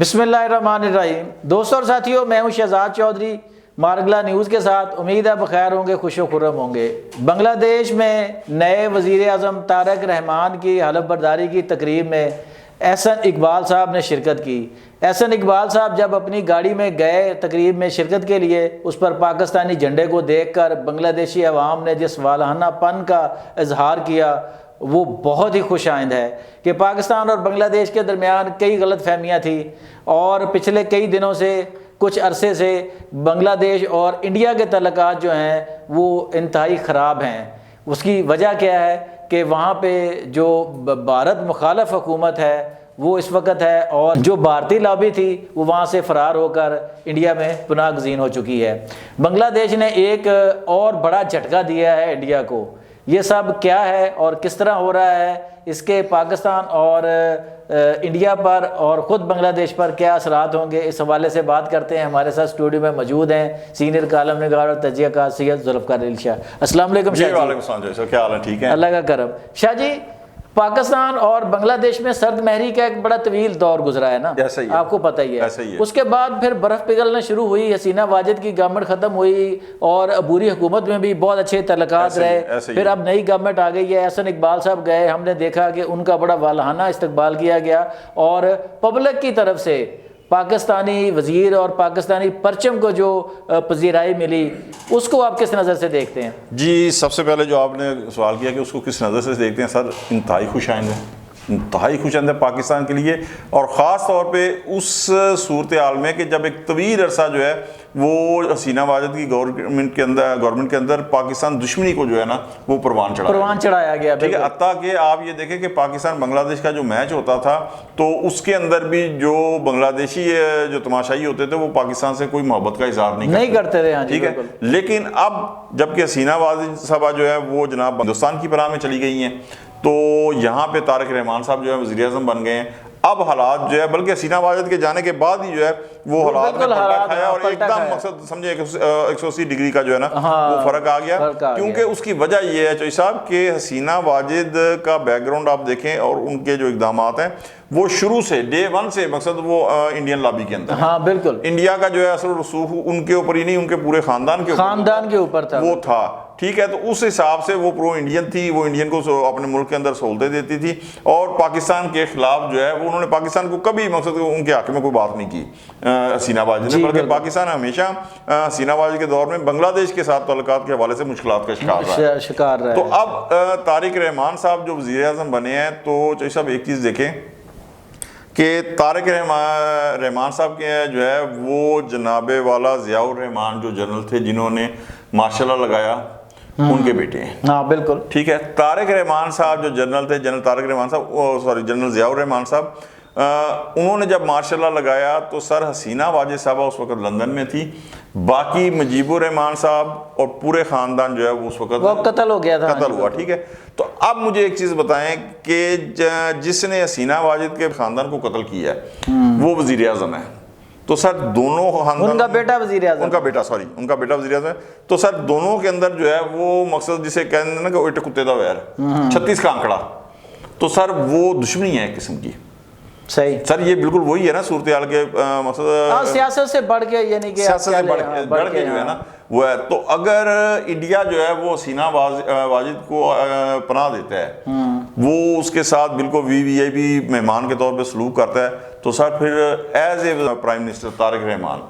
بسم اللہ الرحمن الرحیم۔ دوستوں اور ساتھیوں، میں ہوں شہزاد چودھری مارگلا نیوز کے ساتھ۔ امید ہے بخیر ہوں گے، خوش و خرم ہوں گے۔ بنگلہ دیش میں نئے وزیر اعظم طارق رحمان کی حلف برداری کی تقریب میں احسن اقبال صاحب نے شرکت کی۔ احسن اقبال صاحب جب اپنی گاڑی میں گئے تقریب میں شرکت کے لیے، اس پر پاکستانی جھنڈے کو دیکھ کر بنگلہ دیشی عوام نے جس والہانہ پن کا اظہار کیا وہ بہت ہی خوش آئند ہے کہ پاکستان اور بنگلہ دیش کے درمیان کئی غلط فہمیاں تھیں اور پچھلے کئی دنوں سے کچھ عرصے سے بنگلہ دیش اور انڈیا کے تعلقات جو ہیں وہ انتہائی خراب ہیں۔ اس کی وجہ کیا ہے کہ وہاں پہ جو بھارت مخالف حکومت ہے وہ اس وقت ہے، اور جو بھارتی لابی تھی وہ وہاں سے فرار ہو کر انڈیا میں پناہ گزین ہو چکی ہے۔ بنگلہ دیش نے ایک اور بڑا جھٹکا دیا ہے انڈیا کو۔ یہ سب کیا ہے اور کس طرح ہو رہا ہے، اس کے پاکستان اور انڈیا پر اور خود بنگلہ دیش پر کیا اثرات ہوں گے، اس حوالے سے بات کرتے ہیں۔ ہمارے ساتھ اسٹوڈیو میں موجود ہیں سینئر کالم نگار اور تجزیہ کار سید ذوالفقار علی شاہ۔ السلام علیکم شاہ جی۔ وعلیکم السلام جی، کیا حال ہے؟ ٹھیک ہے، اللہ کا کرم۔ شاہ جی، پاکستان اور بنگلہ دیش میں سرد مہری کا ایک بڑا طویل دور گزرا ہے نا، آپ کو پتہ ہی ہے۔ اس کے بعد پھر برف پگھلنا شروع ہوئی، حسینہ واجد کی گورنمنٹ ختم ہوئی اور عبوری حکومت میں بھی بہت اچھے تعلقات رہے۔ پھر اب نئی گورنمنٹ آ گئی ہے، احسن اقبال صاحب گئے، ہم نے دیکھا کہ ان کا بڑا والہانہ استقبال کیا گیا اور پبلک کی طرف سے پاکستانی وزیر اور پاکستانی پرچم کو جو پذیرائی ملی، اس کو آپ کس نظر سے دیکھتے ہیں؟ جی سب سے پہلے جو آپ نے سوال کیا کہ اس کو کس نظر سے دیکھتے ہیں، سر انتہائی خوش آئند ہے، انتہائی خوش آئند ہے پاکستان کے لیے، اور خاص طور پہ اس صورتحال میں کہ جب ایک طویل عرصہ جو ہے وہ حسینہ واجد کی گورنمنٹ کے اندر پاکستان دشمنی کو جو ہے نا وہ پروان چڑھایا گیا، ٹھیک ہے۔ حتیٰ کہ آپ یہ دیکھیں کہ پاکستان بنگلہ دیش کا جو میچ ہوتا تھا تو اس کے اندر بھی جو بنگلہ دیشی جو تماشائی ہوتے تھے وہ پاکستان سے کوئی محبت کا اظہار نہیں کرتے تھے، ٹھیک ہے۔ لیکن اب جب کہ حسینہ واجد صاحبہ جو ہے وہ جناب ہندوستان کی پناہ میں چلی گئی ہیں تو یہاں پہ طارق رحمان صاحب جو ہے وزیر اعظم بن گئے ہیں۔ اب حالات جو ہے بلکہ حسینہ واجد کے جانے کے بعد ہی جو ہے وہ حالات نے پلٹا کھایا اور ایک دم مقصد سمجھے 180 ڈگری کا جو ہے نا وہ فرق آ گیا، کیونکہ اس کی وجہ یہ ہے چوئی صاحب کہ حسینہ واجد کا بیک گراؤنڈ آپ دیکھیں اور ان کے جو اقدامات ہیں وہ شروع سے ڈے ون سے مقصد وہ انڈین لابی کے اندر، ہاں بالکل، انڈیا کا جو ہے اثر و رسوخ ان کے اوپر ہی نہیں، ان کے پورے خاندان کے اوپر تھا وہ تھا، ٹھیک ہے۔ تو اس حساب سے وہ پرو انڈین تھی، وہ انڈین کو اپنے ملک کے اندر سہولتیں دیتی تھی اور پاکستان کے خلاف جو ہے وہ انہوں نے پاکستان کو کبھی مقصد ان کے حق میں کوئی بات نہیں کی حسینہ واجد نے، بلکہ پاکستان ہمیشہ حسینہ واجد کے دور میں بنگلہ دیش کے ساتھ تعلقات کے حوالے سے مشکلات کا شکار رہا ہے۔ تو اب طارق رحمان صاحب جو وزیر اعظم بنے ہیں تو چاہیے صاحب ایک چیز دیکھیں کہ طارق رحمان صاحب کے جو ہے وہ جناب والا ضیاء الرحمان جو جنرل تھے جنہوں نے مارشل لا لگایا ان کے بیٹے ہیں، ہاں بالکل ٹھیک ہے۔ طارق رحمان صاحب جو جنرل تھے، جنرل طارق رحمان صاحب جنرل ضیاء الرحمان صاحب، انہوں نے جب مارشل لا لگایا تو سر حسینہ واجد صاحبہ اس وقت لندن میں تھی، باقی مجیب الرحمان صاحب اور پورے خاندان جو ہے وہ اس وقت قتل ہوا، ٹھیک ہے۔ تو اب مجھے ایک چیز بتائیں کہ جس نے حسینہ واجد کے خاندان کو قتل کیا ہے وہ وزیر اعظم ہے، تو سر دونوں خاندان، ان کا بیٹا وزیر اعظم ہے، تو سر دونوں کے اندر جو ہے وہ مقصد جسے کہتے ہیں نا کہ اٹھ کتے دا ویر 36 کا آنکڑا، تو سر وہ دشمنی ہے ایک قسم کی، صحیح سر یہ بالکل وہی ہے نا صورتحال کے مقصد سیاست سے بڑھ کے، یعنی کہ سیاست سے بڑھ کے جو ہے نا وہ ہے۔ تو اگر انڈیا جو ہے وہ حسینہ واجد کو پناہ دیتا ہے، وہ اس کے ساتھ بالکل VIP مہمان کے طور پہ سلوک کرتا ہے، تو سر پھر as a prime minister Tariq Rahman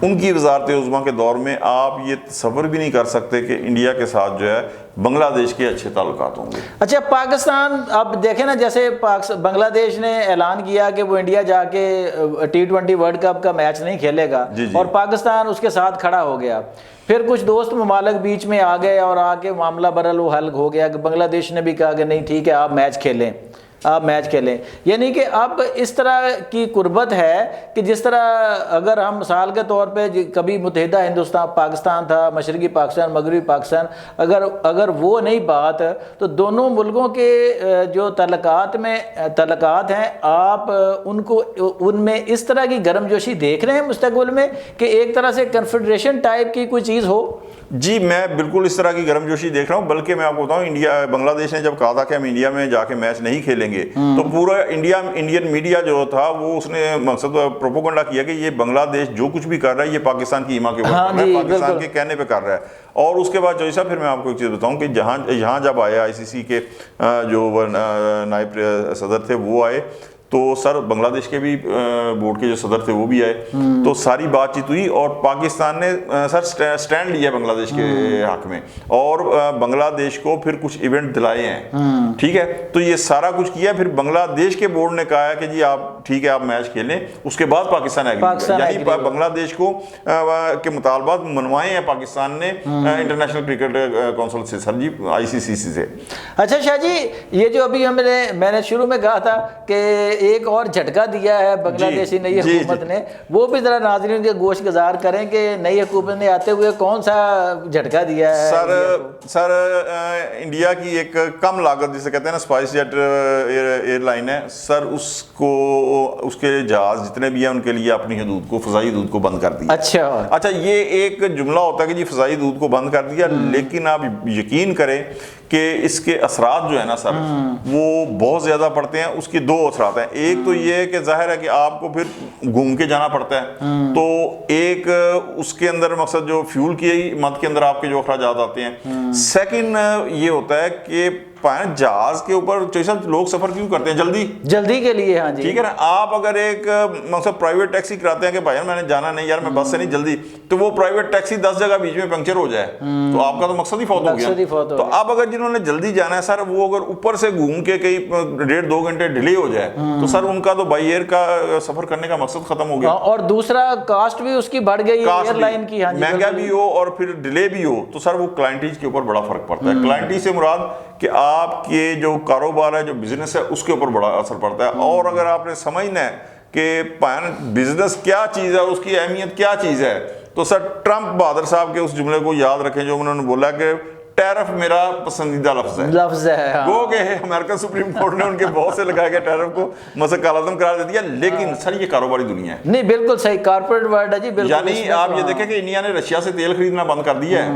ان کی وزارت عظمیٰ کے دور میں آپ یہ تصور بھی نہیں کر سکتے کہ انڈیا کے ساتھ جو ہے بنگلہ دیش کے اچھے تعلقات ہوں گے۔ اچھا پاکستان، اب دیکھیں نا جیسے بنگلہ دیش نے اعلان کیا کہ وہ انڈیا جا کے T20 ورلڈ کپ کا میچ نہیں کھیلے گا اور پاکستان اس کے ساتھ کھڑا ہو گیا، پھر کچھ دوست ممالک بیچ میں آ گئے اور آ کے معاملہ برل و حل ہو گیا کہ بنگلہ دیش نے بھی کہا کہ نہیں ٹھیک ہے آپ میچ کھیلیں، یعنی کہ اب اس طرح کی قربت ہے کہ جس طرح اگر ہم مثال کے طور پہ کبھی متحدہ ہندوستان پاکستان تھا، مشرقی پاکستان، مغربی پاکستان، اگر وہ نہیں بات تو دونوں ملکوں کے جو تعلقات ہیں آپ ان میں اس طرح کی گرم جوشی دیکھ رہے ہیں مستقبل میں کہ ایک طرح سے کنفیڈریشن ٹائپ کی کوئی چیز ہو؟ جی میں بالکل اس طرح کی گرم جوشی دیکھ رہا ہوں، بلکہ میں آپ کو بتاؤں بنگلہ دیش نے جب کہا تھا کہ ہم انڈیا میں جا کے میچ نہیں کھیلیں گے گے. تو پورا انڈین میڈیا جو تھا وہ اس نے مقصد پروپیگنڈا کیا کہ یہ بنگلہ دیش جو کچھ بھی کر رہا ہے یہ پاکستان کی ایما کے اوپر کر رہا ہے, پاکستان کے کہنے پہ کر رہا ہے. اور اس کے بعد جوئی صاحب پھر میں آپ کو ایک چیز بتاؤں کہ یہاں جب آیا آئی سی سی کے جو نائب صدر تھے وہ آئے, تو سر بنگلہ دیش کے بھی بورڈ کے جو صدر تھے وہ بھی آئے, تو ساری بات چیت ہوئی اور پاکستان نے سر سٹینڈ لیا بنگلہ دیش کے حق میں, اور بنگلہ دیش کو پھر کچھ ایونٹ دلائے ہیں, ٹھیک ہے. تو یہ سارا کچھ کیا, پھر بنگلہ دیش کے بورڈ نے کہا ہے کہ جی آپ ٹھیک ہے آپ میچ کھیلیں, اس کے بعد پاکستان یعنی بنگلہ دیش کو کے مطالبات منوائے ہیں پاکستان نے انٹرنیشنل کرکٹ کونسل سے, سر جی آئی سی سی سے. اچھا شاہ جی, یہ جو ابھی میں نے شروع میں کہا تھا کہ ایک اور جھٹکا دیا ہے بنگلہ دیشی نئی حکومت نے, وہ بھی ذرا ناظرین کے گوش گزار کریں کہ نئی حکومت نے آتے ہوئے کون سا جھٹکا دیا ہے. سر انڈیا کی ایک کم لاگت جسے کہتے ہیں نا اسپائس جیٹ ایئر لائن ہے سر, اس کے جہاز جتنے بھی ہیں ان کے لیے اپنی حدود کو, فضائی حدود کو بند کر دیا. اچھا یہ ایک جملہ ہوتا ہے کہ جی فضائی حدود کو بند کر دیا, لیکن آپ یقین کریں کہ اس کے اثرات جو ہے نا سر وہ بہت زیادہ پڑتے ہیں. اس کے دو اثرات ہیں, ایک تو یہ کہ ظاہر ہے کہ آپ کو پھر گھوم کے جانا پڑتا ہے, تو ایک اس کے اندر مقصد جو فیول کی مد کے اندر آپ کے جو اخراجات آتے ہیں. سیکنڈ یہ ہوتا ہے کہ جہاز کے اوپر لوگ سفر کیوں کرتے ہیں, جلدی کے لیے. ہاں جی ٹھیک ہے نا, آپ اگر ایک مقصد پرائیویٹ ٹیکسی کراتے ہیں کہ بھائی میں نے جانا نہیں یار, میں بس سے نہیں جلدی, تو وہ پرائیویٹ ٹیکسی 10 جگہ بیچ میں پنکچر ہو جائے تو آپ کا تو مقصد ہی فوت ہو گیا. تو اب اگر جنہوں نے جلدی جانا ہے سر, وہ اگر اوپر سے گھوم کے کئی 1.5-2 گھنٹے ڈیلے ہو جائے تو سر ان کا تو بائی ایئر کا سفر کرنے کا مقصد ختم ہو گیا. اور دوسرا کاسٹ بھی اس کی بڑھ گئی, ایئر لائن کی مہنگا بھی ہو اور پھر ڈیلے بھی ہو, تو سر وہ کلائنٹیج کے اوپر بڑا فرق پڑتا ہے. کلائنٹیج سے مراد کہ آپ کے جو کاروبار ہے, جو بزنس ہے, اس کے اوپر بڑا اثر پڑتا ہے. اور اگر آپ نے سمجھنا ہے کہ بزنس کیا چیز ہے, اس کی اہمیت کیا چیز ہے, تو سر ٹرمپ بہادر صاحب کے اس جملے کو یاد رکھیں جو انہوں نے بولا کہ ٹیرف میرا پسندیدہ لفظ ہے. وہ کہ امریکن سپریم کورٹ نے ان کے بہت سے لگایا گیا ٹیرف کو مسئلہ کالعظم قرار دے دیا, لیکن سر یہ کاروباری دنیا ہے. نہیں بالکل صحیح, کارپوریٹ ورلڈ ہے جی. یعنی آپ یہ دیکھیں کہ انڈیا نے رشیا سے تیل خریدنا بند کر دیا ہے,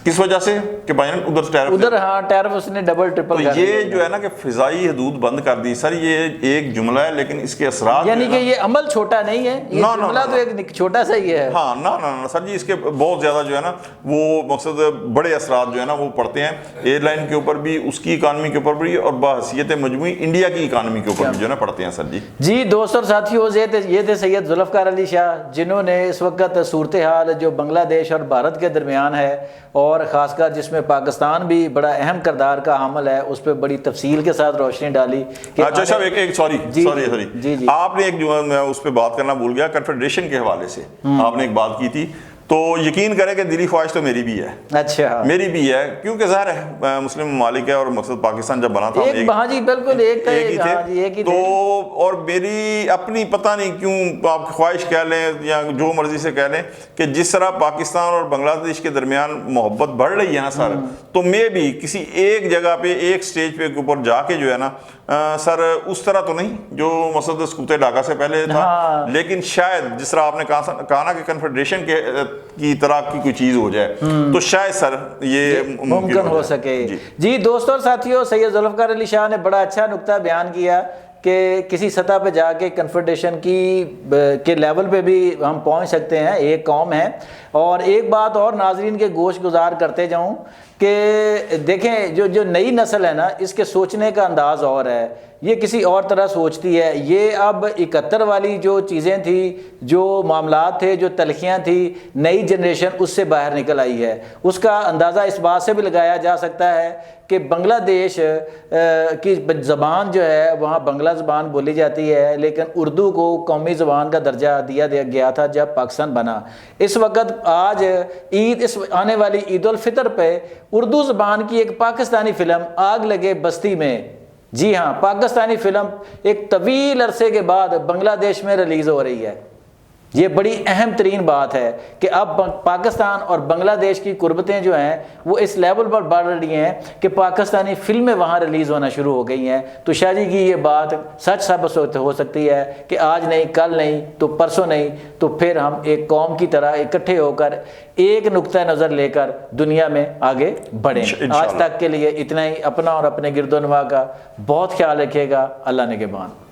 کس وجہ سے کہ ادھر ہاں ٹیرف اس نے ڈبل ٹرپل کر دیا. یہ جو ہے نا کہ فضائی حدود بند کر دی سر, یہ ایک جملہ ہے لیکن اس کے اثرات یعنی کہ یہ عمل چھوٹا نہیں ہے, یہ جملہ تو ایک چھوٹا سا ہی ہے. ہاں نا سر جی, اس کے بہت زیادہ جو ہے نا وہ مقصد بڑے اثرات جو ہے نا وہ پڑتے ہیں ایئر لائن کے اوپر بھی, اس کی اکانومی کے اوپر بھی, اور بحیثیت مجموعی انڈیا کی اکانومی کے اوپر بھی جو ہے نا پڑتے ہیں سر جی. جی دوستوں اور ساتھیوں, یہ تھے سید ذوالفقار علی شاہ, جنہوں نے اس وقت صورتحال جو بنگلہ دیش اور بھارت کے درمیان ہے, اور خاص کر جس میں پاکستان بھی بڑا اہم کردار کا حامل ہے, اس پہ بڑی تفصیل کے ساتھ روشنی ڈالی. اچھا صاحب سوری آپ نے ایک جو میں اس پہ بات کرنا بھول گیا, کنفیڈریشن کے حوالے سے آپ نے ایک بات کی تھی, تو یقین کریں کہ دلی خواہش تو میری بھی ہے. اچھا میری بھی ہے, کیونکہ ظاہر ہے مسلم ممالک ہے, اور مقصد پاکستان جب بنا تھا ہاں جی بالکل ایک ہی تھے, تو اور میری اپنی پتہ نہیں کیوں آپ خواہش کہہ لیں یا جو مرضی سے کہہ لیں کہ جس طرح پاکستان اور بنگلہ دیش کے درمیان محبت بڑھ رہی ہے نا سر, تو میں بھی کسی ایک جگہ پہ ایک سٹیج پہ اوپر جا کے جو ہے نا سر اس طرح تو نہیں جو مسد سکوتے ڈھاکہ سے پہلے تھا, لیکن شاید جس طرح آپ نے کہا نا کہ کنفیڈریشن کی طرح کی کوئی چیز ہو جائے, تو شاید سر یہ ممکن ہو سکے. جی دوستوں اور ساتھیوں, سید ذوالفقار علی شاہ نے بڑا اچھا نقطہ بیان کیا کہ کسی سطح پہ جا کے کنفیڈریشن کے لیول پہ بھی ہم پہنچ سکتے ہیں, ایک قوم ہے. اور ایک بات اور ناظرین کے گوش گزار کرتے جاؤں کہ دیکھیں جو نئی نسل ہے نا, اس کے سوچنے کا انداز اور ہے, یہ کسی اور طرح سوچتی ہے. یہ اب 71 والی جو چیزیں تھیں, جو معاملات تھے, جو تلخیاں تھیں, نئی جنریشن اس سے باہر نکل آئی ہے. اس کا اندازہ اس بات سے بھی لگایا جا سکتا ہے کہ بنگلہ دیش کی زبان جو ہے وہاں بنگلہ زبان بولی جاتی ہے, لیکن اردو کو قومی زبان کا درجہ دیا گیا تھا جب پاکستان بنا. اس وقت آج اس آنے والی عید الفطر پہ اردو زبان کی ایک پاکستانی فلم آگ لگے بستی میں, جی ہاں پاکستانی فلم ایک طویل عرصے کے بعد بنگلہ دیش میں ریلیز ہو رہی ہے. یہ بڑی اہم ترین بات ہے کہ اب پاکستان اور بنگلہ دیش کی قربتیں جو ہیں وہ اس لیول پر بڑھ رہی ہیں کہ پاکستانی فلمیں وہاں ریلیز ہونا شروع ہو گئی ہیں. تو شاہ جی کی یہ بات سچ ثابت ہو سکتی ہے کہ آج نہیں، کل نہیں، تو پرسوں نہیں، تو پھر ہم ایک قوم کی طرح اکٹھے ہو کر ایک نقطہ نظر لے کر دنیا میں آگے بڑھیں. آج تک کے لیے اتنا ہی. اپنا اور اپنے گرد و نواح کا بہت خیال رکھیے گا. اللہ نگہبان.